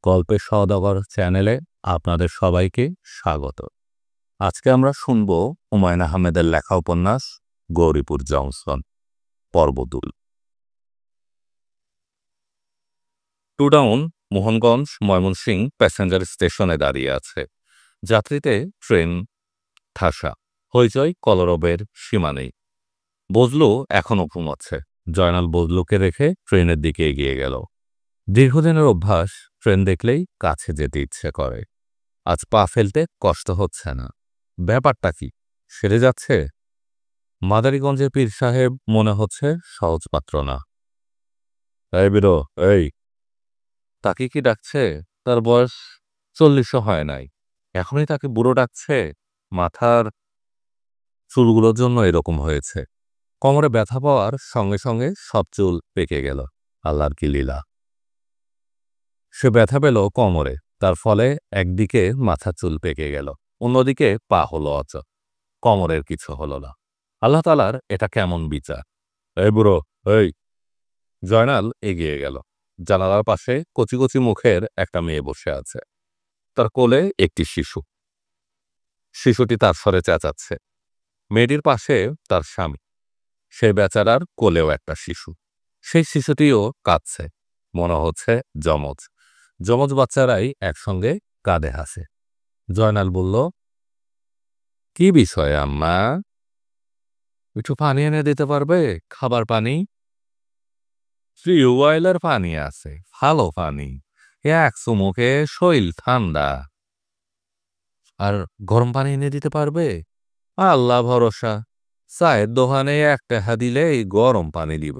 গল্পের সওদাগর চ্যানেলে আপনাদের সবাইকে স্বাগত। আজকে আমরা শুনব হুমায়ুন আহমেদের লেখা উপন্যাস গৌরীপুর জংশন পর্ব 2। Two down Mohanganj Mymensingh passenger স্টেশনে দাঁড়িয়ে আছে। যাত্রীতে ট্রেন ঠাসা, হইচই কলরবের সীমা নেই। বজলু এখনও ঘুমাচ্ছে। জয়নাল বজলুকে রেখে ট্রেনের দিকে এগিয়ে গেল। দীর্ঘদিনের অভ্যাস, ট্রেন দেখলেই কাছে যেতে ইচ্ছে করে। আজ পা ফেলতে কষ্ট হচ্ছে না। ব্যাপারটা কি, সেরে যাচ্ছে? মাদারীগঞ্জের পীর সাহেব মনে হচ্ছে সহজ পাত্র না। এই বিরো, এই। তাকে কি ডাকছে? তার বয়স 40 হয় নাই, এখনই তাকে বুড়ো ডাকছে? মাথার চুলগুলোর জন্য এরকম হয়েছে। কোমরে ব্যথা পাওয়ার সঙ্গে সঙ্গে সব চুল পেকে গেল। আল্লাহর কি লীলা! সে ব্যথা পেল কোমরে, তার ফলে একদিকে মাথা চুল পেকে গেল, অন্যদিকে পা হলো অচল। কোমরের কিছু হলো না। আল্লাহ তাআলার এটা কেমন বিচার! এই বুড়ো, এই। জয়নাল এগিয়ে গেল। জানালার পাশে কচি কচি মুখের একটা মেয়ে বসে আছে। তার কোলে একটি শিশু। শিশুটি তার স্বরে চেঁচাচ্ছে। মেয়েটির পাশে তার স্বামী। সে বেচারার কোলেও একটা শিশু। সেই শিশুটিও কাঁদছে। মনে হচ্ছে যমজ যমজ বাচ্চারাই একসঙ্গে কাঁদে হাসে। জয়নাল বলল, কি বিষয় আম্মা? একটু পানি এনে দিতে পারবে? খাবার পানি? টিউবওয়েলের পানি আছে, ভালো পানি। এক চুমুকে শরীর ঠান্ডা। আর গরম পানি এনে দিতে পারবে? আল্লাহ ভরসা, চায়ের দোকানে 1 টাকা দিলেই গরম পানি দিব।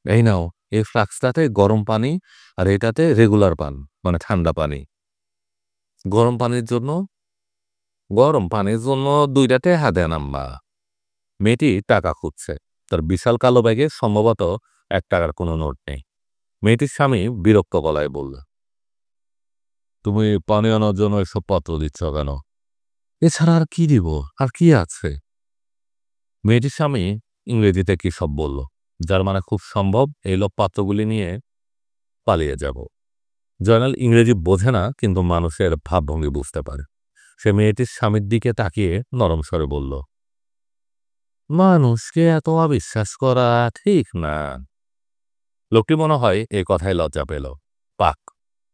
এই নাও, এই ফ্লাক্সটাতে গরম পানি, আর এটাতে রেগুলার পান, মানে ঠান্ডা পানি। গরম পানির জন্য 2টা টাকা দেন আম্মা। মেয়েটি টাকা খুঁজছে। তার বিশাল কালো ব্যাগে সম্ভবত 1 টাকার কোনো নোট নেই। মেয়েটির স্বামী বিরক্ত গলায় বলল, তুমি পানি আনার জন্য এসব পত্র দিচ্ছ কেন? এছাড়া আর কি দিব? আর কি আছে? মেয়েটির স্বামী ইংরেজিতে কি সব বলল, যার মানে খুব সম্ভব এই লোক পাত্রগুলি নিয়ে পালিয়ে যাব। জয়নাল ইংরেজি বোঝে না, কিন্তু মানুষের ভাবভঙ্গি বুঝতে পারে। সে মেয়েটির স্বামীর দিকে তাকিয়ে নরম স্বরে বলল, মানুষকে এত অবিশ্বাস করা ঠিক না। লোকটি মনে হয় এ কথায় লজ্জা পেল। পাক,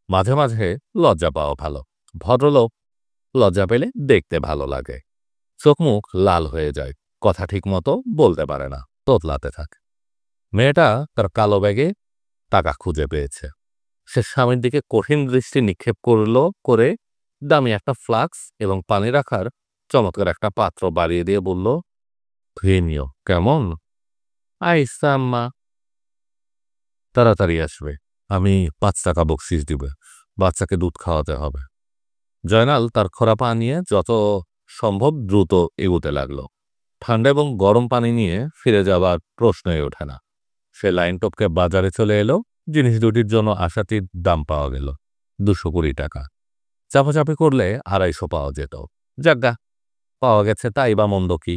মাঝে মাঝে লজ্জা পাওয়া ভালো। ভদ্রলোক লজ্জা পেলে দেখতে ভালো লাগে। চোখ মুখ লাল হয়ে যায়, কথা ঠিক মতো বলতে পারে না, তোতলাতে থাকে। মেয়েটা তার কালো ব্যাগে টাকা খুঁজে পেয়েছে। সে স্বামীর দিকে কঠিন দৃষ্টি নিক্ষেপ করে দামি একটা ফ্লাক্স এবং পানি রাখার চমৎকার একটা পাত্র বাড়িয়ে দিয়ে বলল, ধুয়ে নিও কেমন? আইসা আম্মা। তাড়াতাড়ি আসবে, আমি 5 টাকা বকশিস দিবে। বাচ্চাকে দুধ খাওয়াতে হবে। জয়নাল তার খোরা পা নিয়ে যত সম্ভব দ্রুত এগোতে লাগলো। ঠান্ডা এবং গরম পানি নিয়ে ফিরে যাবার প্রশ্নই ওঠে না। সে লাইন টপকে বাজারে চলে এলো। জিনিস দুটির জন্য আশাতীত দাম পাওয়া গেল, 220 টাকা। চাপাচাপি করলে 250 পাওয়া যেত। যাজ্ঞা, পাওয়া গেছে, তাই বা মন্দ কি?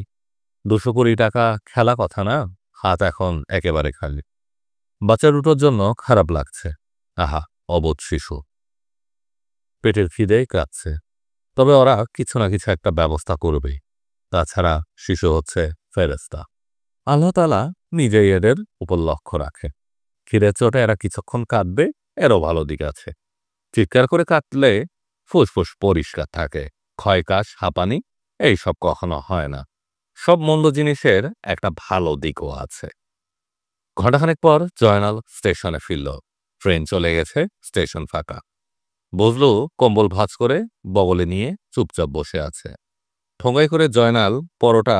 220 টাকা খেলা কথা না। হাত এখন একেবারে খালি। বাচ্চা দুটোর জন্য খারাপ লাগছে। আহা, অবোধ শিশু, পেটের খিদেই কাঁদছে। তবে ওরা কিছু না কিছু একটা ব্যবস্থা করবেই। তাছাড়া শিশু হচ্ছে ফেরেশতা। আল্লাহ তাআলা নিজেই এদের উপর লক্ষ্য রাখে। খিদের চোটে এরা কিছুক্ষণ কাঁদবে, এরও ভালো দিক আছে। চিৎকার করে কাঁদলে ফুসফুস পরিষ্কার থাকে, ক্ষয়কাশ, হাঁপানি এইসব কখনো হয় না। সব মন্দ জিনিসের একটা ভালো দিকও আছে। ঘণ্টাখানেক পর জয়নাল স্টেশনে ফিরল। ট্রেন চলে গেছে, স্টেশন ফাঁকা। বজলু কম্বল ভাঁজ করে বগলে নিয়ে চুপচাপ বসে আছে। ঠোঙ্গাই করে জয়নাল পরোটা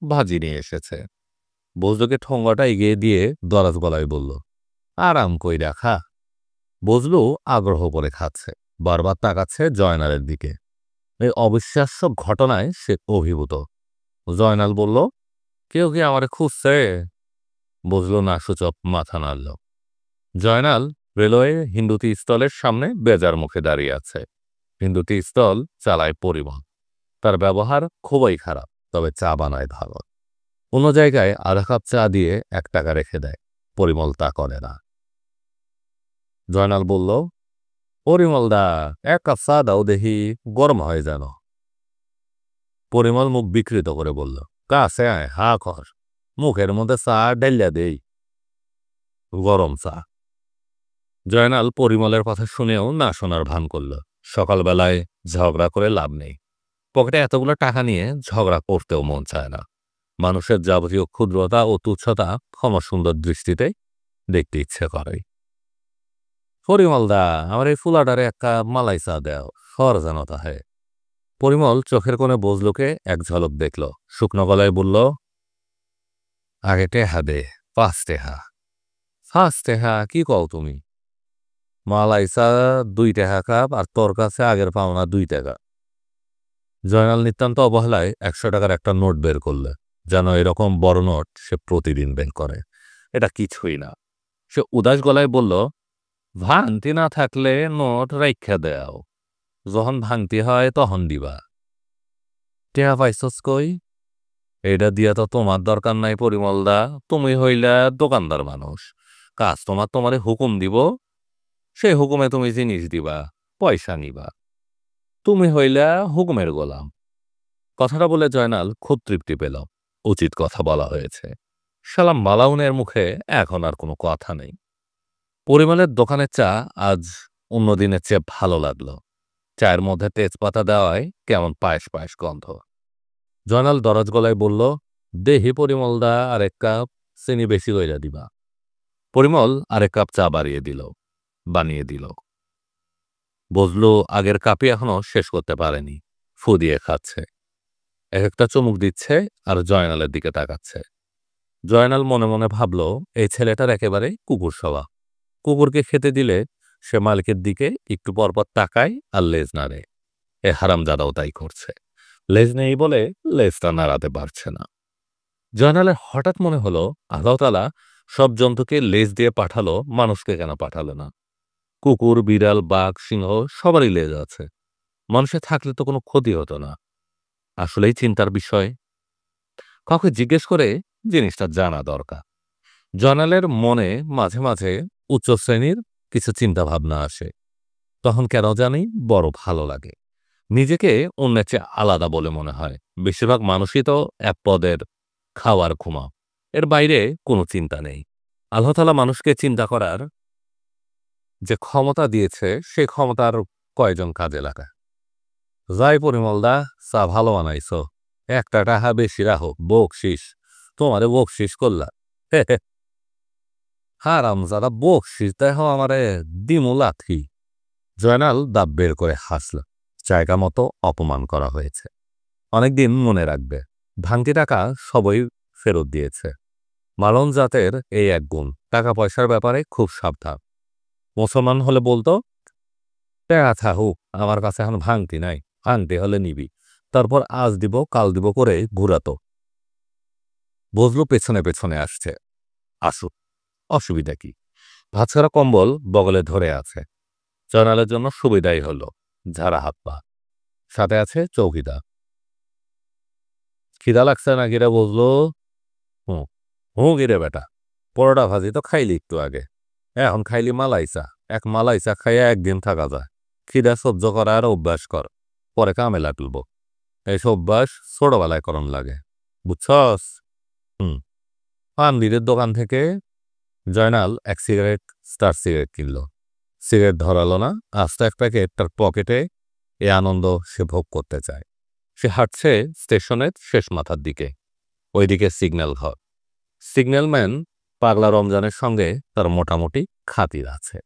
ভাজি নিয়ে এসেছে। বজলুকে ঠোঙ্গাটা এগিয়ে দিয়ে দরাজ গলায় বলল, আরাম কই রাখা। বজলু আগ্রহ করে খাচ্ছে, বারবার তাকাচ্ছে জয়নালের দিকে। এই অবিশ্বাস্য ঘটনায় সে অভিভূত। জয়নাল বলল, কেউ কি আমারে খুঁজছে? বজলু না সূচক মাথা নাড়ল। জয়নাল রেলওয়ে হিন্দুতি স্টলের সামনে বেজার মুখে দাঁড়িয়ে আছে। হিন্দুতি স্টল চালায় পরিমল। তার ব্যবহার খুবই খারাপ, তবে চা বানায় ভালো। অন্য জায়গায় আধা কাপ চা দিয়ে 1 টাকা রেখে দেয়, পরিমল তা করে না। জয়নাল বলল, পরিমলদা, এক কাপ চা দাও দেখি, গরম হয় যেন। পরিমল মুখ বিকৃত করে বলল, কাছে আয়, হা কর, মুখের মধ্যে চা ঢেলিয়া দেই। গরম চা। জয়নাল পরিমলের কথা শুনেও না শোনার ভান করল। সকালবেলায় ঝগড়া করে লাভ নেই। পকেটে এতগুলো টাকা নিয়ে ঝগড়া করতেও মন চায় না। মানুষের যাবতীয় ক্ষুদ্রতা ও তুচ্ছতা ক্ষমা সুন্দর দৃষ্টিতে দেখতে ইচ্ছে করে। পরিমলদা, আমার এই ফুলাটারে এক কাপ মালাই চা দেও, সর যেন তাহে। পরিমল চোখের কোণে বজলুকে এক ঝলক দেখল, শুকনো গলায় বলল, আগে টেহা দে, 5 টেহা। 5 টেহা কি কও তুমি? মালাই চা 2 টাকা কাপ, আর তোর কাছে আগের পাওনা 2 টাকা। জয়নাল নিতান্ত অবহেলায় 100 টাকার একটা নোট বের করলে, যেন এরকম বড় নোট সে প্রতিদিন বের করে। এটা কিছুই না। সে উদাস গলায় বলল, ভাঙতি না থাকলে নোট রাইখা দেও, যখন ভাঙতি হয় তখন দিবা। টেহা পাইছস কই? এটা দিয়া তো তোমার দরকার নাই পরিমলদা, তুমি হইলা দোকানদার মানুষ। কাস্টমার তোমারে হুকুম দিব, সেই হুকুমে তুমি জিনিস দিবা, পয়সা নিবা। তুমি হইলা হুকুমের গোলাম। কথাটা বলে জয়নাল খুব তৃপ্তি পেল। উচিত কথা বলা হয়েছে। শালা মালাউনের মুখে এখন আর কোনো কথা নেই। পরিমলের দোকানের চা আজ অন্য দিনের চেয়ে ভালো লাগলো। চায়ের মধ্যে তেজপাতা দেওয়ায় কেমন পায়েস পায়েস গন্ধ। জয়নাল দরজ গলায় বলল, দেহি পরিমলদা, আরেক কাপ চিনি বেশি কইরা দিবা। পরিমল আরেক কাপ চা বানিয়ে দিল। বজলু আগের কাপই এখনো শেষ করতে পারেনি, ফু দিয়ে খাচ্ছে। এক একটা চুমুক দিচ্ছে আর জয়নালের দিকে তাকাচ্ছে। জয়নাল মনে মনে ভাবল, এই ছেলেটার একেবারে কুকুর স্বভাব। কুকুরকে খেতে দিলে সে মালিকের দিকে একটু পরপর তাকায় আর লেজ নাড়ে। এ হারামজাদাও তাই করছে। লেজ নেই বলে লেজটা নাড়াতে পারছে না। জয়নালের হঠাৎ মনে হলো, আল্লাহ তাআলা সব জন্তুকে লেজ দিয়ে পাঠালো, মানুষকে কেন পাঠালো না? কুকুর, বিড়াল, বাঘ, সিংহ সবারই লেজ আছে। মানুষের থাকলে তো কোনো ক্ষতি হতো না। আসলেই চিন্তার বিষয়। কাউকে জিজ্ঞেস করে জিনিসটা জানা দরকার। জয়নালের মনে মাঝে মাঝে উচ্চ শ্রেণীর কিছু চিন্তা ভাবনা আসে। তখন কেন জানি বড় ভালো লাগে। নিজেকে অন্যের চেয়ে আলাদা বলে মনে হয়। বেশিরভাগ মানুষই তো এক পদের খাওয়ার ঘুমা, এর বাইরে কোনো চিন্তা নেই। আল্লাহ তাআলা মানুষকে চিন্তা করার যে ক্ষমতা দিয়েছে, সে ক্ষমতার কয়জন কাজে লাগায়? যাই পরিমলদা, চা ভালো বানাইছো, একটা টাকা বেশি রাখো, বকশিস। তোমারে বকশিস করলা। হে হে। হারামজাদা, বকশিস দেখো আমারে, দিমু লাথি। জয়নাল দাঁত বের করে হাসল। জায়গা মতো অপমান করা হয়েছে। অনেকদিন মনে রাখবে। ভাঙতি টাকা সবই ফেরত দিয়েছে। মালন জাতের এই এক গুণ, টাকা পয়সার ব্যাপারে খুব সাবধান। মুসলমান হলে বলতো, টাকা থাকুক, আমার কাছে এখন ভাঙতি নাই, ভাঙতি হলে নিবি, তারপর আজ দিব কাল দিব করে ঘুরাতো। বজলু পেছনে পেছনে আসছে। আসুক, অসুবিধা কি? ভাতছাড়া কম্বল বগলে ধরে আছে। জয়নালের জন্য সুবিধাই হলো, ঝাড়া হাত পা। সাথে আছে চৌকিদার। খিদা লাগছে না গিরে বললো? হুঁ হুঁ গিরে বেটা, পরোটা ভাজি তো খাইলি একটু আগে, এখন খাইলি মালাই চা। এক মালাই চা খাইয়া একদিন থাকা যায়। খিদা সহ্য করা আর অভ্যাস কর, পরে কামে লাগলব। এইসব অভ্যাস ছোটবেলায় করণ লাগে, বুঝছস? হুম। পানবীরের দোকান থেকে জয়নাল এক স্টার সিগারেট কিনল। সিগারেট ধরালো না, আস্ত এক প্যাকেট তার পকেটে। এ আনন্দ সে ভোগ করতে চায়। সে হাঁটছে স্টেশনের শেষ মাথার দিকে। ওইদিকে সিগন্যাল ঘর। সিগন্যালম্যান পাগলা রমজানের সঙ্গে তার মোটামুটি খাতির আছে।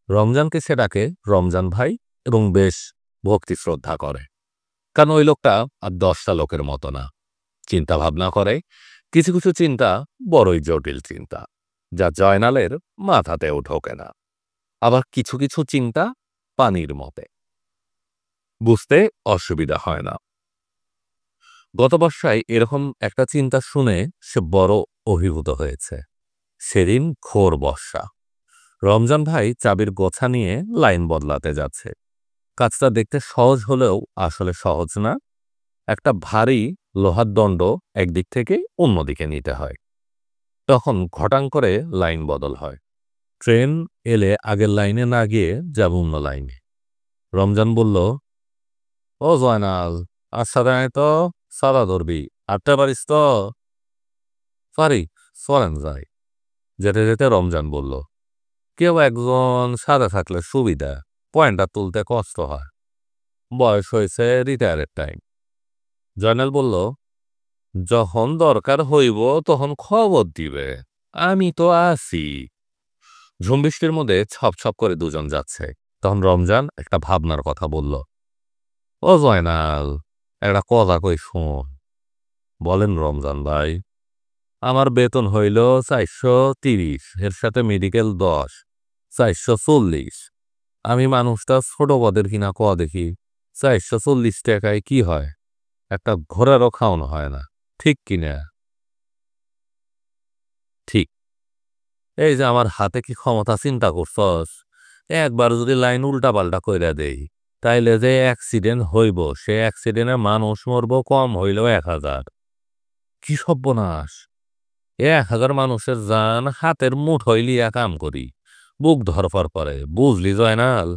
রমজানকে সে ডাকে রমজান ভাই এবং বেশ ভক্তি শ্রদ্ধা করে। কারণ ওই লোকটা আর 10টা লোকের মতো না। চিন্তা ভাবনা করে, কিছু কিছু চিন্তা বড়ই জটিল চিন্তা, যা জয়নালের মাথাতেও ঢোকে না। আবার কিছু কিছু চিন্তা পানির মতে, বুঝতে অসুবিধা হয় না। গত বর্ষায় এরকম একটা চিন্তা শুনে সে বড় অভিভূত হয়েছে। সেদিন ঘোর বর্ষা। রমজান ভাই চাবির গোছা নিয়ে লাইন বদলাতে যাচ্ছে। কাজটা দেখতে সহজ হলেও আসলে সহজ না। একটা ভারী লোহার দণ্ড একদিক থেকে অন্যদিকে নিতে হয়। তখন ঘটাং করে লাইন বদল হয়। ট্রেন এলে আগের লাইনে না গিয়ে যাব অন্য লাইনে। রমজান বলল, ও জয়নাল, আর সাদা নাই তো সাদা ধরবি, আটটা পারিস তো? পারি, চলেন যাই। যেতে যেতে রমজান বলল, কেউ একজন সাদা থাকলে সুবিধা, পয়েন্টটা তুলতে কষ্ট হয়, বয়স হয়েছে, রিটায়ারের টাইম। জয়নাল বলল, যখন দরকার হইব তখন খবর দিবে, আমি তো আছি। ঝুম বৃষ্টির মধ্যে ছপ ছপ করে দুজন যাচ্ছে। তখন রমজান একটা ভাবনার কথা বলল, ও জয়নাল, একটা কথা কই শোন। বলেন রমজান ভাই। আমার বেতন হইল 430, এর সাথে মেডিকেল 10, 440। আমি মানুষটা ছোট পদের কিনা ক দেখি, 440 টাকায় কি হয়? একটা ঘোড়ারও খাওয়ানো হয় না, ঠিক কিনা? ঠিক। এই যে আমার হাতে কি ক্ষমতা চিন্তা করছস? একবার যদি লাইন উল্টা পাল্টা কইরা দেই, তাইলে যে অ্যাক্সিডেন্ট হইব, সে অ্যাক্সিডেন্টে মানুষ মরবো কম হইলেও 1000। কি সর্বনাশ! 1000 মানুষের জান হাতের মুঠোয় লিয়া কাম করি, বুক ধরফর করে, বুঝলি জয়নাল?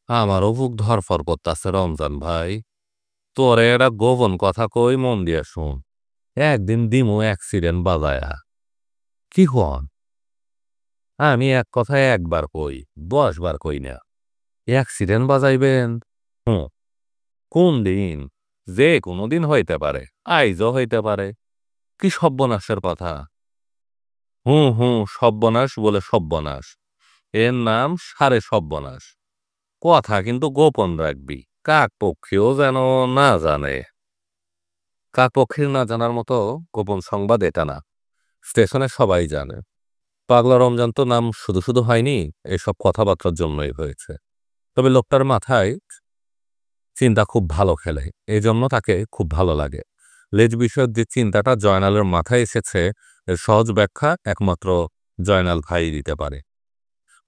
আমারও বুক ধরফর করতাছে রমজান ভাই। তোরে একটা গোপন কথা কই, মন দিয়া শুন। একদিন দিমু অ্যাক্সিডেন্ট বাজায়া। কি হন? আমি এক কথায় একবার কই, 10 বার কই না। অ্যাক্সিডেন্ট বাজাইবেন? হুঁ। কোন দিন? যে কোনো দিন হইতে পারে, আইজও হইতে পারে। কি সর্বনাশের কথা! হুঁ হুঁ, সর্বনাশ বলে সর্বনাশ। এর নাম সারে সর্বনাশ। কথা কিন্তু গোপন রাখবি, কাক পক্ষীও যেন না জানে। কাক পক্ষীর না জানার মতো গোপন সংবাদ এটা না, স্টেশনে সবাই জানে। পাগলা রমজান তো নাম শুধু শুধু হয়নি, এসব কথাবার্তার জন্যই হয়েছে। তবে লোকটার মাথায় চিন্তা খুব ভালো খেলে, এই জন্য তাকে খুব ভালো লাগে। লেজ বিষয়ক যে চিন্তাটা জয়নালের মাথায় এসেছে, এর সহজ ব্যাখ্যা একমাত্র জয়নাল ভাই দিতে পারে।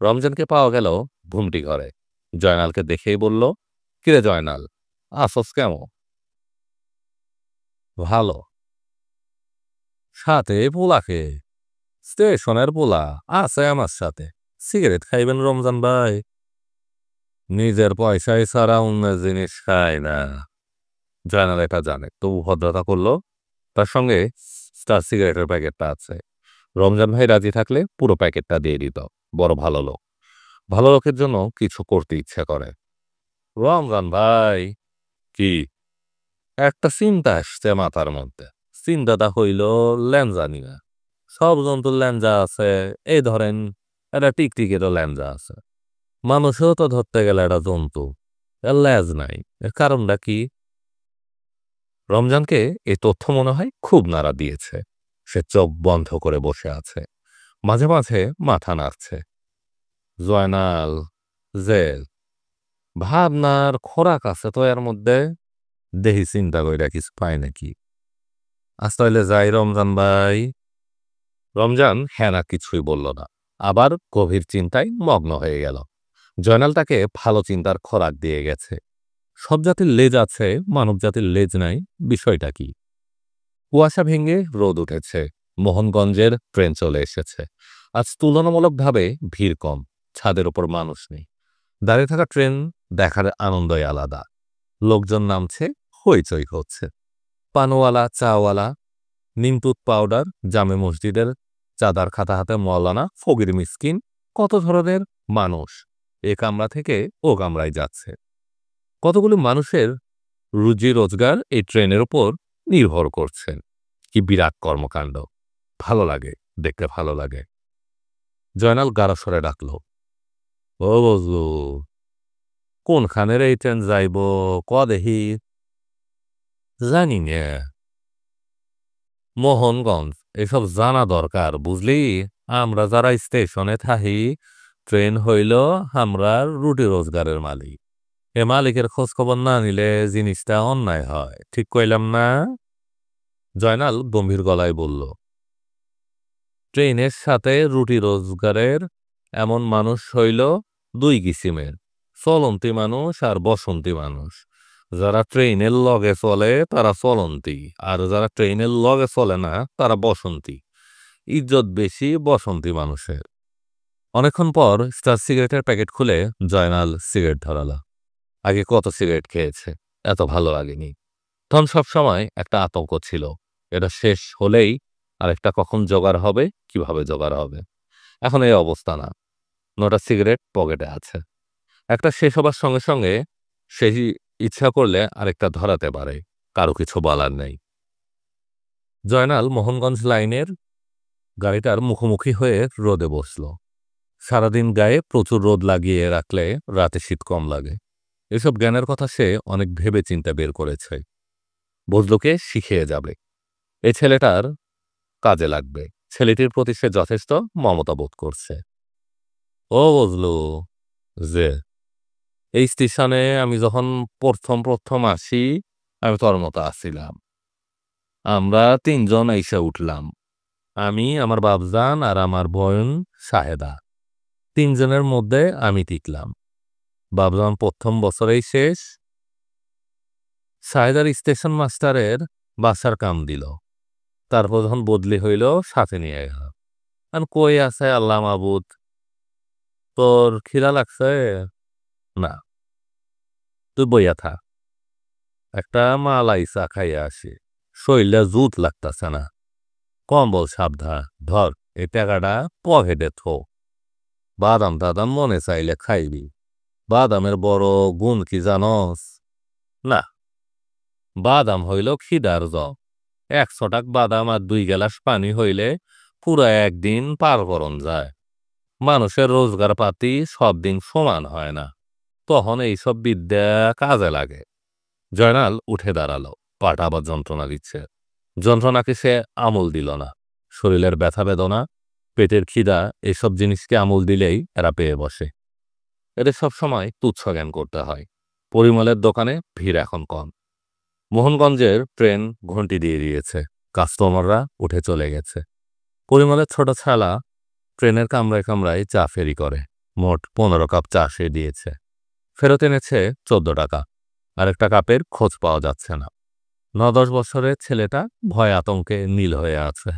রমজানকে পাওয়া গেল ঘুমটি ঘরে। জয়নালকে দেখেই বলল, কিরে জয়নাল, আসস কেমন? ভালো। সাথে পোলাকে? স্টেশনের পোলা আছে আমার সাথে। সিগারেট খাইবেন রমজান ভাই? নিজের পয়সায় ছাড়া অন্য জিনিস খায় না। জয়নাল এটা জানে, তবু ভদ্রতা করলো। তার সঙ্গে স্টার সিগারেটের প্যাকেটটা আছে। রমজান ভাই রাজি থাকলে পুরো প্যাকেটটা দিয়ে দিত। বড় ভালো লোক। ভালো লোকের জন্য কিছু করতে ইচ্ছে করে। রমজান ভাই। কি? একটা চিন্তা আসছে মাথার মধ্যে। চিন্তাটা হইল ল্যাঞ্জা নিয়ে। সব জন্তুর ল্যাঞ্জা আছে, এই ধরেন একটা টিকটিকেরও ল্যাঞ্জা আছে। মানুষও তো ধরতে গেলে একটা জন্তু, এর ল্যাজ নাই। এর কারণটা কি? রমজানকে এই তথ্য মনে হয় খুব নাড়া দিয়েছে। সে চোখ বন্ধ করে বসে আছে, মাঝে মাঝে মাথা নাড়ছে। জয়নাল, জেল, ভাবনার খোরাক আছে তো এর মধ্যে। দেহি চিন্তা কইরা কিছু পায় নাকি। আজ তাইলে যাই রমজান ভাই। রমজান হ্যাঁ না কিছুই বলল না, আবার গভীর চিন্তায় মগ্ন হয়ে গেল। জয়নাল তাকে ভালো চিন্তার খোরাক দিয়ে গেছে। সব জাতির লেজ আছে, মানব জাতির লেজ নাই, বিষয়টা কি? কুয়াশা ভেঙে রোদ উঠেছে। মোহনগঞ্জের ট্রেন চলে এসেছে। আজ তুলনামূলকভাবে ভিড় কম, ছাদের ওপর মানুষ নেই। দাঁড়িয়ে থাকা ট্রেন দেখার আনন্দই আলাদা। লোকজন নামছে, হইচই হচ্ছে। পানওয়ালা, চাওয়ালা, নিমতুত পাউডার, জামে মসজিদের চাঁদার খাতা হাতে মওলানা, ফকির মিসকিন, কত ধরনের মানুষ এ কামরা থেকে ও কামরায় যাচ্ছে। কতগুলো মানুষের রুজি রোজগার এই ট্রেনের উপর নির্ভর করছে। কি বিরাট কর্মকাণ্ড! ভালো লাগে, দেখতে ভালো লাগে। জয়নাল গারস্বরে ডাকল, ও বজলু, কোনখানের এই ট্রেন যাইব ক দেখি। জানি না। মোহনগঞ্জ। এসব জানা দরকার বুঝলি। আমরা যারা স্টেশনে থাকি, ট্রেন হইল আমরা রুটি রোজগারের মালিক। এ মালিকের খোঁজ খবর না নিলে জিনিসটা অন্যায় হয়, ঠিক কইলাম না? জয়নাল গম্ভীর গলায় বলল, ট্রেনের সাথে রুটি রোজগারের এমন মানুষ হইল দুই কিসিমের, চলন্তি মানুষ আর বসন্তি মানুষ। যারা ট্রেনের লগে চলে তারা চলন্তি, আর যারা ট্রেনের লগে চলে না তারা বসন্তি। ইজ্জত বেশি বসন্তি মানুষের। অনেকক্ষণ পর স্টার সিগারেটের প্যাকেট খুলে জয়নাল সিগারেট ধরালো। আগে কত সিগারেট খেয়েছে, এত ভালো লাগেনি। তখন সবসময় একটা আতঙ্ক ছিল, এটা শেষ হলেই আরেকটা কখন জোগাড় হবে, কিভাবে জোগাড় হবে। এখন এই অবস্থা না, ৯টা সিগারেট পকেটে আছে। একটা শেষ হবার সঙ্গে সঙ্গে সেই ইচ্ছা করলে আরেকটা ধরাতে পারে, কারো কিছু বলার নেই। জয়নাল মোহনগঞ্জ লাইনের গাড়িটার মুখোমুখি হয়ে রোদে বসল। সারাদিন গায়ে প্রচুর রোদ লাগিয়ে রাখলে রাতে শীত কম লাগে। এসব জ্ঞানের কথা সে অনেক ভেবে চিন্তা বের করেছে। বজলুকে শিখিয়ে যাবে, এই ছেলেটার কাজে লাগবে। ছেলেটির প্রতি সে যথেষ্ট মমতা বোধ করছে। ও বজলু, যে এই স্টেশনে আমি যখন প্রথম প্রথম আসি, আমি তোর মতো আসছিলাম। আমরা তিনজন এসে উঠলাম, আমি, আমার বাপজান আর আমার বোন শাহেদা। তিনজনের মধ্যে আমি টিকলাম। বাপজান প্রথম বছরেই শেষ। শাহেদার স্টেশন মাস্টারের বাসার কাম দিল। তারপর যখন বদলি হইল, সাথে নিয়ে গেল। আর কই আছে আল্লাহ মাবুদ, তোর খিদা লাগছে? না, তুই বইয়া থাক, একটা মালাই চা খাইয়া আসি। শরীরটা জুত লাগতাছে না। কম্বল সাবধান ধর, এই টাকাটা পকেটে থো। বাদাম টাদাম মনে চাইলে খাইবি। বাদামের বড় গুণ কি জানস? না, বাদাম হইল খিদার জব। ১০০ টাক বাদাম আর ২ গ্লাস পানি হইলে পুরা একদিন পার করন যায়। মানুষের রোজগার পাতি সব দিন সমান হয় না, তখন এইসব বিদ্যা কাজে লাগে। জয়নাল উঠে দাঁড়ালো, পাটা আবার যন্ত্রণা দিচ্ছে। যন্ত্রণাকে সে আমল দিল না। শরীরের ব্যথা বেদনা, পেটের খিদা, এসব জিনিসকে আমল দিলেই এরা পেয়ে বসে। এদের সবসময় তুচ্ছ জ্ঞান করতে হয়। পরিমলের দোকানে ভিড় এখন কম। মোহনগঞ্জের ট্রেন ঘন্টি দিয়ে দিয়েছে, কাস্টমাররা উঠে চলে গেছে। পরিমলের ছোট ছালা ট্রেনের কামরায় কামরায় চা ফেরি করে। মোট ১৫ কাপ চা সে দিয়েছে। ফেরত এনেছে ১৪ টাকা। আরেকটা কাপের খোঁজ পাওয়া যাচ্ছে না। ৯-১০ বছরের ছেলেটা ভয় আতঙ্কে নীল হয়ে আছে।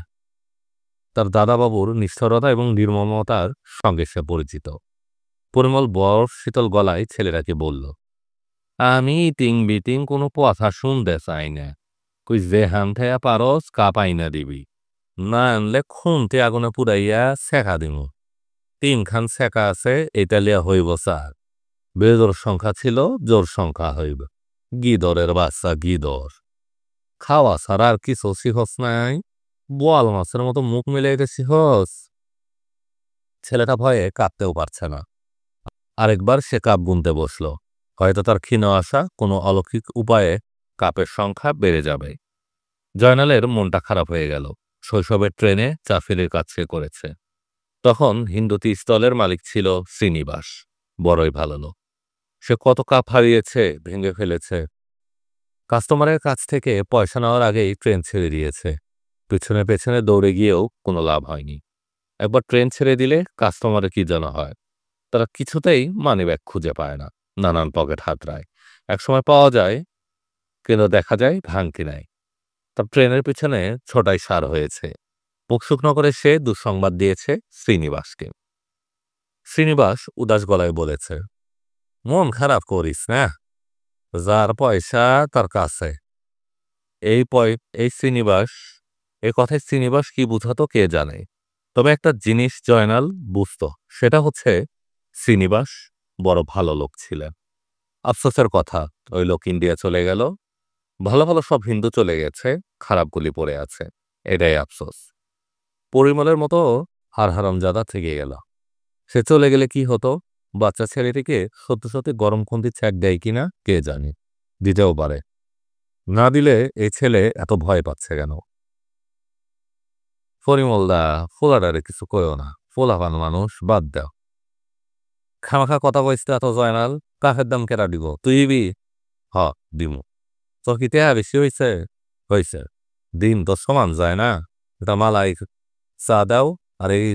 তার দাদাবাবুর নিষ্ঠুরতা এবং নির্মমতার সঙ্গে সে পরিচিত। পরিমল বরফ শীতল গলায় ছেলেটাকে বলল, আমি ইটিং বিটিং কোনো কথা শুনতে চাই না। কই যেহান থেয়া পারস কাপ আইনা দিবি, না আনলে খুনতে আগুনে পুড়াইয়া শেখা দিমু। ৩খান শেখা আছে, এটা লিয়া হইব স্যার। বেজোর সংখ্যা ছিল, জোর সংখ্যা হইব। গিদরের বাচ্চা গিদর। খাওয়া ছাড়া আর কিছু শিখস নাই? বোয়াল মাছের মতো মুখ মিলাইতে শিখস? ছেলেটা ভয়ে কাঁদতেও পারছে না। আরেকবার সে কাপ গুনতে বসল। হয়তো তার ক্ষীণ আশা কোনো অলৌকিক উপায়ে কাপের সংখ্যা বেড়ে যাবে। জয়নালের মনটা খারাপ হয়ে গেল। শৈশবের ট্রেনে চা ফেরির কাজ সে করেছে। তখন হিন্দুতি স্টলের মালিক ছিল শ্রীনিবাস, বড়ই ভালো লোক। সে কত কাপ হারিয়েছে, ভেঙে ফেলেছে। কাস্টমারের কাছ থেকে পয়সা নেওয়ার আগেই ট্রেন ছেড়ে দিয়েছে। পেছনে পেছনে দৌড়ে গিয়েও কোনো লাভ হয়নি। একবার ট্রেন ছেড়ে দিলে কাস্টমারের কি যেন হয়, তারা কিছুতেই মানিব্যাগ খুঁজে পায় না, নানান পকেট হাতড়ায়। একসময় পাওয়া যায়, কিন্তু দেখা যায় ভাঙতি নাই। তার ট্রেনের পিছনে ছোটাই সার হয়েছে। মুখ শুকনো করে সে দুঃসংবাদ দিয়েছে শ্রীনিবাসকে। শ্রীনিবাস উদাস গলায় বলেছে, মন খারাপ করিস না, যার পয়সা তার কাছে। এই শ্রীনিবাস, এ কথায় শ্রীনিবাস কি বুঝাতো কে জানে। তবে একটা জিনিস জয়নাল বুঝত, সেটা হচ্ছে শ্রীনিবাস বড় ভালো লোক ছিলেন। আফসোসের কথা, ওই লোক ইন্ডিয়া চলে গেল। ভালো ভালো সব হিন্দু চলে গেছে, খারাপগুলি পড়ে আছে, এটাই আফসোস। পরিমলের মতো হারহারামজাদা থেকে গেল। সে চলে গেলে কি হতো, বাচ্চা ছেলেটিকে সত্যি সত্যি গরম খুন্তি ছ্যাক দেয় কিনা কে জানে, দিতেও পারে। না দিলে এই ছেলে এত ভয় পাচ্ছে কেন? পরিমলদা, ফোলাডারে কিছু কইও না, ফোলাপান মানুষ, বাদ দাও। খামাখা কথা কইস এত জয়নাল, কাফের দাম কেটা দিব, তুই দিবি? হ, দিমু। তোর কি টেহা বেশি হইছে? হইছে। দিন তো সমান যায় না। এটা মালাই চা দাও, আর এই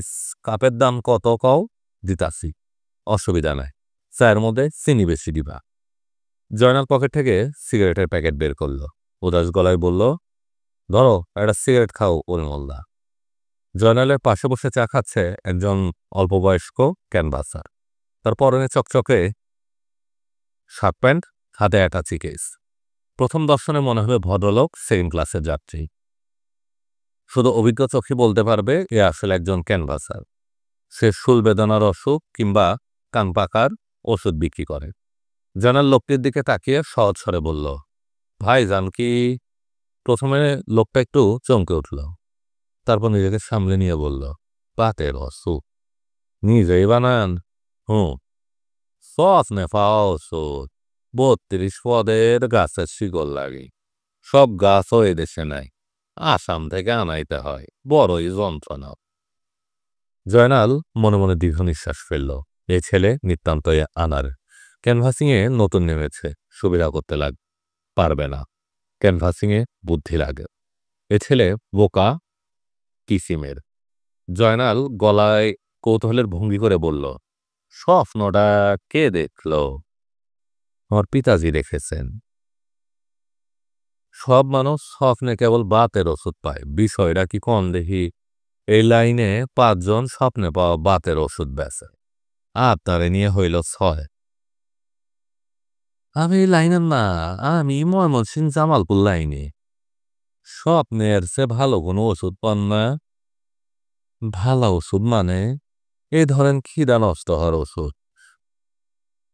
কাপের দাম কত কও, দিতাছি, অসুবিধা নাই। চায়ের মধ্যে চিনি বেশি দিবা। জয়নাল পকেট থেকে সিগারেটের প্যাকেট বের করলো, উদাস গলায় বলল, ধরো একটা সিগারেট খাও পরিমলদা। জয়নালের পাশে বসে চা খাচ্ছে একজন অল্পবয়স্ক ক্যানভাসার। তার পরনে চকচকে শার্ট প্যান্ট, হাতে অ্যাটাচি কেস। প্রথম দর্শনে মনে হবে ভদ্রলোক, সেকেন্ড ক্লাসের যাত্রী। শুধু অভিজ্ঞ চোখে বলতে পারবে এ আসলে একজন ক্যানভাসার। সে শুল বেদনার অসুখ কিংবা কান পাকার ওষুধ বিক্রি করে। জয়নাল লোকটির দিকে তাকিয়ে সহজ স্বরে বলল, ভাই যান কি? প্রথমে লোকটা একটু চমকে উঠল, তারপর নিজেকে সামলে নিয়ে বলল, বাতের অসুখ নিজেই বানান? হুম, সসনে পাওয়া ওষুধ ৩২ পদের গাছের শিকড় লাগে। সব গাছও এদেশে নাই, আসাম থেকে আনাইতে হয়, বড়ই যন্ত্রণা। জয়নাল মনে মনে দীর্ঘ নিঃশ্বাস ফেলল। এই ছেলে নিতান্তই আনার। ক্যানভাসিংয়ে নতুন নেমেছে, সুবিধা করতে পারবে না। ক্যানভাসিংয়ে বুদ্ধি লাগে। এ ছেলে বোকা কিসিমের। জয়নাল গলায় কৌতূহলের ভঙ্গি করে বলল, স্বপ্নটা কে দেখল? আমার পিতাজি দেখেছেন। সব মানুষ স্বপ্নে কেবল বাতের ওষুধ পায়, বিষয়টা কি কম দেখি? এই লাইনে ৫ জন স্বপ্নে পাওয়া বাতের ওষুধ বেচে, আপনারে নিয়ে হইল ৬। আমি এই লাইনের না, আমি ময়মনসিংহ জামালপুর লাইনে। স্বপ্নের সে ভালো কোনো ওষুধ পান না? ভালো ওষুধ মানে এই ধরেন খিদা নষ্ট হওয়ার ওষুধ।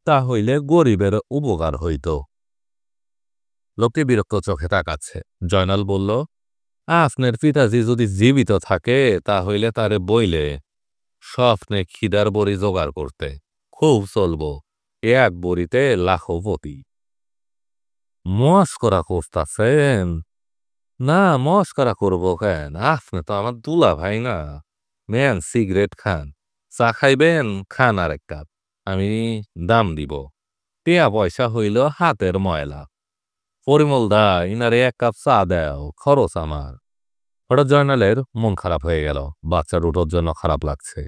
তা হইলে গরিবের উপকার হইত। লোকটি বিরক্ত চোখে তাকাচ্ছে। জয়নাল বলল, আপনার পিতাজি যদি জীবিত থাকে তা হইলে তারে বইলে স্বপ্নে খিদার বড়ি জোগাড় করতে, খুব চলব। এক বড়িতে লাখপতি। মস্করা করতাছেন? না, মস্করা করবো কেন? আপনি তো আমার দুলা ভাই না। নেন সিগারেট খান, চা খাইবেন খান আর এক কাপ, আমি দাম দিব। টিয়া পয়সা হইল হাতের ময়লা। পরিমল দা, ইনারে এক কাপ চা দেও, খরচ আমার। হঠাৎ জয়নালের মন খারাপ হয়ে গেল। বাচ্চার উঠোর জন্য খারাপ লাগছে।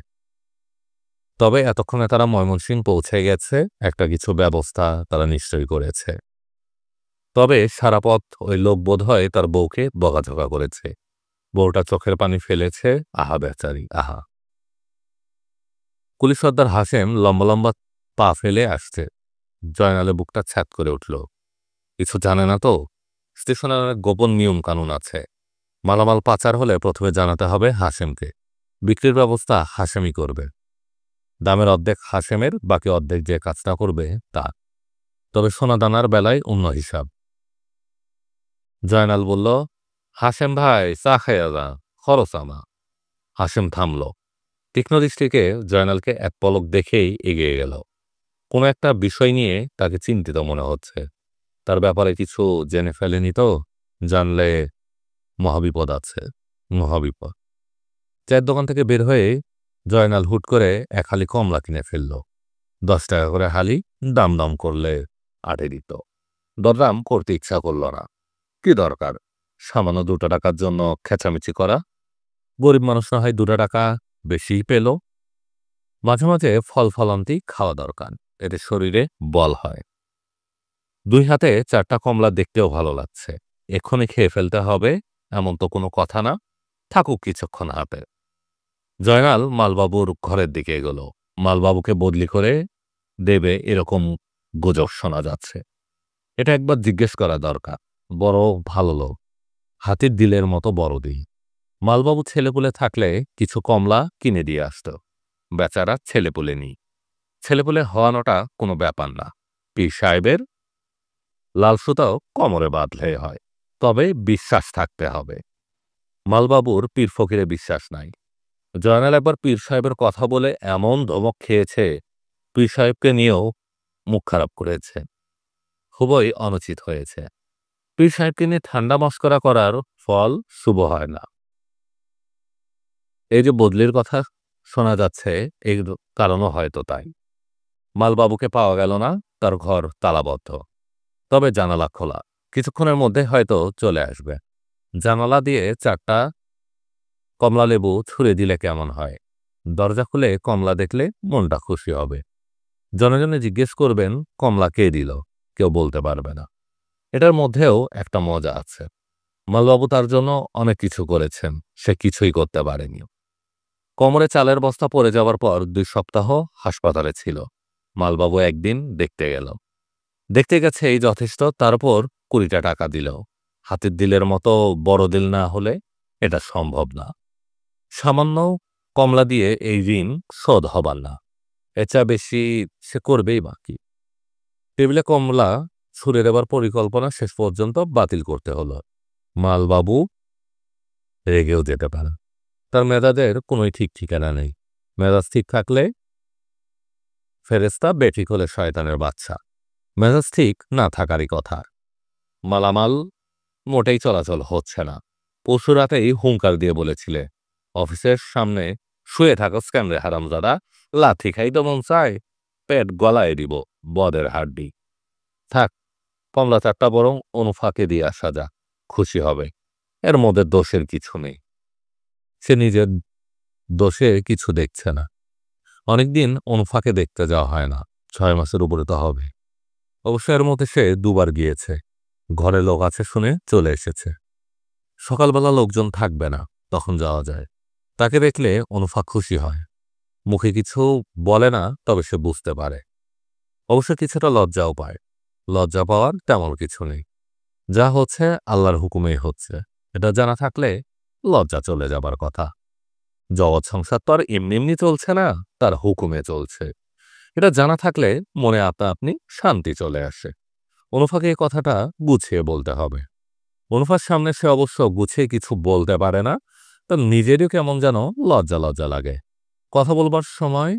তবে এতক্ষণে তারা ময়মনসিংহ পৌঁছে গেছে, একটা কিছু ব্যবস্থা তারা নিশ্চয়ই করেছে। তবে সারা পথ ওই লোক বোধ হয় তার বউকে বকাঝকা করেছে। বউটা চোখের পানি ফেলেছে। আহা বেচারি, আহা। কুলি সর্দার হাসেম লম্বা লম্বা পা ফেলে আসছে। জয়নালের বুকটা ছ্যাদ করে উঠল। কিছু জানে না তো? স্টেশনের অনেক গোপন নিয়ম কানুন আছে। মালামাল পাচার হলে প্রথমে জানাতে হবে হাসেমকে। বিক্রির ব্যবস্থা হাসেমই করবে। দামের অর্ধেক হাসেমের, বাকি অর্ধেক যে কাজটা করবে তা। তবে সোনাদানার বেলায় অন্য হিসাব। জয়নাল বলল, হাসেম ভাই চা খাইয়া যা, খরচ আমা। হাসেম থামল। তীক্ষ্ণ দৃষ্টিকে জয়নালকে এক পলক দেখেই এগিয়ে গেল। কোনো একটা বিষয় নিয়ে তাকে চিন্তিত মনে হচ্ছে। তার ব্যাপারে কিছু জেনে ফেলেনি তো? জানলে মহাবিপদ আছে, মহাবিপদ। চায়ের দোকান থেকে বের হয়ে জয়নাল হুট করে এক হালি কমলা কিনে ফেলল। ১০ টাকা করে হালি, দাম দাম করলে ৮ দিত। দরদাম করতে ইচ্ছা করল না। কি দরকার সামান্য ২ টাকার জন্য খেচামেচি করা? গরিব মানুষ না হয় ২ টাকা বেশিই পেল। মাঝে মাঝে ফল ফলান্তি খাওয়া দরকার, এতে শরীরে বল হয়। ২ হাতে ৪টা কমলা দেখতেও ভালো লাগছে। এক্ষুনি খেয়ে ফেলতে হবে এমন তো কোনো কথা না, থাকুক কিছুক্ষণ হাতে। জয়নাল মালবাবুর ঘরের দিকে এগোল। মালবাবুকে বদলি করে দেবে এরকম গুজব শোনা যাচ্ছে। এটা একবার জিজ্ঞেস করা দরকার। বড় ভালো লোক, হাতির দিলের মতো বড় দিল। মালবাবু ছেলেপুলে থাকলে কিছু কমলা কিনে দিয়ে আসত। বেচারা ছেলেপুলে নেই। ছেলেপুলে হওয়ানোটা কোনো ব্যাপার না। পীর সাহেবের লাল সুতাও কোমরে বাঁধলে হয়, তবে বিশ্বাস থাকতে হবে। মালবাবুর পীর ফকিরে বিশ্বাস নাই। জয়নাল একবার পীর সাহেবের কথা বলে এমন ধমক খেয়েছে, পীর সাহেবকে নিয়েও মুখ খারাপ করেছে। খুবই অনুচিত হয়েছে। পীর সাহেবকে নিয়ে ঠান্ডা মস্করা করার ফল শুভ হয় না। এই যে বদলির কথা শোনা যাচ্ছে, এই কারণও হয়তো তাই। মালবাবুকে পাওয়া গেল না, তার ঘর তালাবদ্ধ। তবে জানালা খোলা, কিছুক্ষণের মধ্যে হয়তো চলে আসবে। জানালা দিয়ে ৪টা কমলা লেবু ছুঁড়ে দিলে কেমন হয়? দরজা খুলে কমলা দেখলে মনটা খুশি হবে। জনে জনে জিজ্ঞেস করবেন কমলা কে দিল? কেউ বলতে পারবে না। এটার মধ্যেও একটা মজা আছে। মালবাবু তার জন্য অনেক কিছু করেছেন, সে কিছুই করতে পারেনি। কোমরে চালের বস্তা পড়ে যাওয়ার পর ২ সপ্তাহ হাসপাতালে ছিল। মালবাবু একদিন দেখতে গেল। দেখতে গেছে এই যথেষ্ট, তার উপর ২০টা টাকা দিল। হাতের দিলের মতো বড় দিল না হলে এটা সম্ভব না। সামান্য কমলা দিয়ে এই ঋণ শোধ হবার না। এর চেয়ে বেশি সে করবেই বা কি? টেবিলে কমলা ছুঁড়ে দেবার পরিকল্পনা শেষ পর্যন্ত বাতিল করতে হলো। মালবাবু রেগেও যেতে পারে। তার মেজাজের কোনোই ঠিক ঠিকানা নেই। মেজাজ ঠিক থাকলে ফেরেশতা, বেঠিক হলে শয়তানের বাচ্চা। মেজাজ ঠিক না থাকারই কথা। মালামাল মোটেই চলাচল হচ্ছে না। পরশু রাতেই হুঙ্কার দিয়ে বলেছিলে, অফিসের সামনে শুয়ে থাকো স্ক্যামরে হারামজাদা, লাথি খাইতে মন চায়, পেট গলায় দিব, বদের হাড্ডি। থাক, কমলা চারটা বরং অনুফাকে দিয়ে আসা যাক, খুশি হবে। এর মধ্যে দোষের কিছু নেই। সে নিজের দোষে কিছু দেখছে না। অনেকদিন অনুফাকে দেখতে যাওয়া হয় না, ৬ মাসের উপরে তো হবে। অবশ্য এর মধ্যে সে ২ বার গিয়েছে। ঘরে লোক আছে শুনে চলে এসেছে। সকালবেলা লোকজন থাকবে না, তখন যাওয়া যায়। তাকে দেখলে অনুফা খুশি হয়। মুখে কিছু বলে না, তবে সে বুঝতে পারে। অবশ্য কিছুটা লজ্জাও পায়। লজ্জা পাওয়ার তেমন কিছু নেই। যা হচ্ছে আল্লাহর হুকুমেই হচ্ছে, এটা জানা থাকলে লজ্জা চলে যাবার কথা। জগৎ সংসার তো আর এমনি এমনি চলছে না, তার হুকুমে চলছে। এটা জানা থাকলে মনে আপনা আপনি শান্তি চলে আসে। অনুফাকে এই কথাটা গুছিয়ে বলতে হবে। অনুফার সামনে সে অবশ্য গুছিয়ে কিছু বলতে পারে না, তার নিজেরও কেমন যেন লজ্জা লজ্জা লাগে। কথা বলবার সময়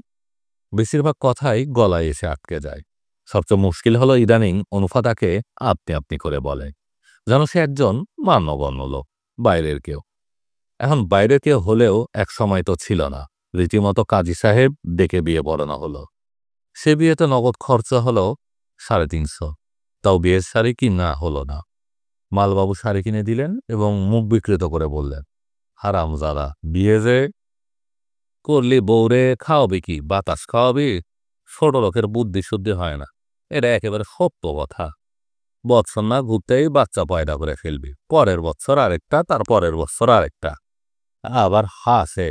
বেশিরভাগ কথাই গলায় এসে আটকে যায়। সবচেয়ে মুশকিল হলো ইদানিং অনুফা তাকে আপনি আপনি করে বলে, যেন সে একজন মান্যগণ্য লোক, বাইরের কেউ। এখন বাইরের কেউ হলেও এক সময় তো ছিল না। রীতিমতো কাজী সাহেব ডেকে বিয়ে পড়ানো হলো। সে বিয়েতে নগদ খরচা হলো ৩৫০। তাও বিয়ের শাড়ি কি না হলো না। মালবাবু শাড়ি কিনে দিলেন এবং মুখ বিকৃত করে বললেন, হারামজাদা, বিয়ে যে করলি বউরে খাওয়াবি কি, বাতাস খাওয়াবি? ছোট লোকের বুদ্ধি শুদ্ধি হয় না। এটা একেবারে সত্য কথা। বৎসর না ঘুরতেই বাচ্চা পয়দা করে ফেলবি, পরের বৎসর আরেকটা, তার পরের বৎসর আরেকটা। আবার হাসে,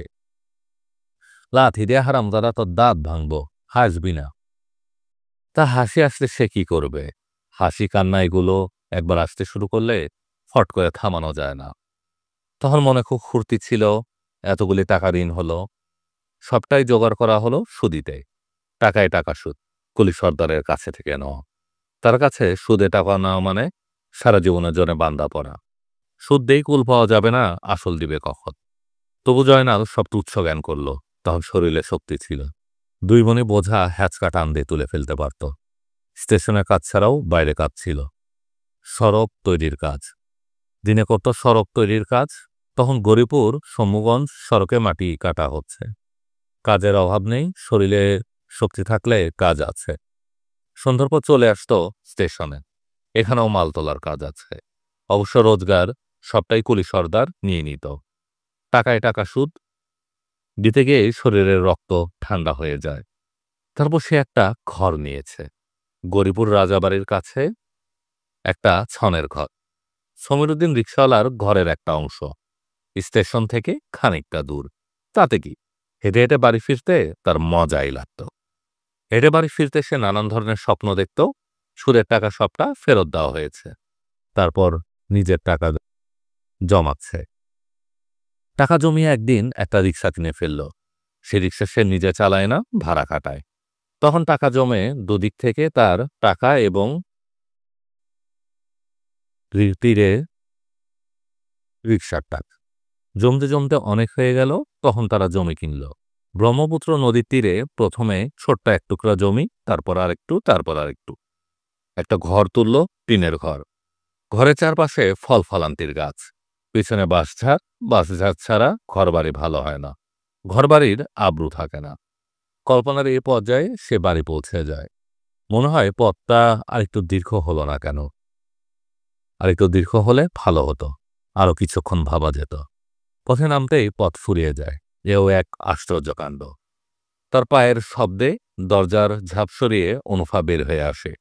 লাথি দিয়ে হারামজাদা তোর দাঁত ভাঙবো, হাসবি না। তা হাসি আসলে সে কি করবে? হাসি কান্না এগুলো একবার আসতে শুরু করলে ফট করে থামানো যায় না। তখন মনে খুব ফুর্তি ছিল। এতগুলি টাকা ঋণ হলো, সবটাই জোগাড় করা হলো সুদিতে। টাকায় টাকা সুদ, কুলি সর্দারের কাছে থেকে নেওয়া। তার কাছে সুদে টাকা নেওয়া মানে সারা জীবনের জন্য বান্দা পড়া। সুদ দিয়েই কুল পাওয়া যাবে না, আসল দিবে কখন? তবু জয়নাল সব তুচ্ছ জ্ঞান করল। তখন শরীরে শক্তি ছিল। ২ বোনে বোঝা হ্যাচকা টান দিয়ে তুলে ফেলতে পারত। স্টেশনের কাজ ছাড়াও বাইরে কাজ ছিল, সড়ক তৈরির কাজ। দিনে করত সড়ক তৈরির কাজ। তখন গরিপুর সম্মুগঞ্জ সড়কে মাটি কাটা হচ্ছে। কাজের অভাব নেই, শরীরে শক্তি থাকলে কাজ আছে। সন্ধ্যার পর চলে আসতো স্টেশনে। এখানেও মাল তোলার কাজ আছে। অবশ্য রোজগার সবটাই কুলি সর্দার নিয়ে নিত। টাকায় টাকা সুদ দিতে গিয়ে শরীরের রক্ত ঠান্ডা হয়ে যায়। তারপর সে একটা ঘর নিয়েছে গরিপুর রাজাবাড়ির কাছে, একটা ছনের ঘর। সমীরুদ্দিন রিকশাওয়ালার ঘরের একটা অংশ, স্টেশন থেকে খানিকটা দূর। তাতে কি, হেঁটে হেঁটে বাড়ি ফিরতে তার মজাই লাগত। হেঁটে বাড়ি ফিরতে সে নানান ধরনের স্বপ্ন দেখত। সুদের টাকা সবটা ফেরত দেওয়া হয়েছে। তারপর নিজের টাকা জমাচ্ছে। টাকা জমিয়ে একদিন একটা রিক্সা কিনে ফেলল। সে রিক্সা সে নিজে চালায় না, ভাড়া খাটায়। তখন টাকা জমে দুদিক থেকে তার টাকা এবং তীরে রিক্সার টাকা জমতে জমতে অনেক হয়ে গেল। তখন তারা জমি কিনল। ব্রহ্মপুত্র নদীর তীরে প্রথমে ছোট্ট এক টুকরা জমি, তারপর আরেকটু, তারপর আরেকটু। একটা ঘর তুলল, টিনের ঘর। ঘরের চারপাশে ফল ফলান্তির গাছ, পিছনে বাঁশঝাড়। বাঁশঝাড় ছাড়া ঘরবাড়ি ভালো হয় না, ঘরবাড়ির আব্রু থাকে না। কল্পনার এই পর্যায়ে সে বাড়ি পৌঁছে যায়। মনে হয় পথটা আরেকটু দীর্ঘ হলো না কেন? আরেকটু দীর্ঘ হলে ভালো হতো, আরো কিছুক্ষণ ভাবা যেত। পথে নামতেই পথ ফুরিয়ে যায়। এও এক আশ্চর্যকাণ্ড। তার পায়ের শব্দে দরজার ঝাঁপ সরিয়ে অনুফা বের হয়ে আসে।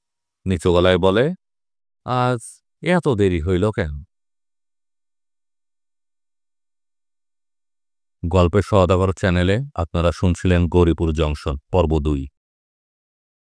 নিচু গলায় বলে, আজ এত দেরি হইল কেন? গল্পের সওদাগর চ্যানেলে আপনারা শুনছিলেন গৌরীপুর জংশন পর্ব 2।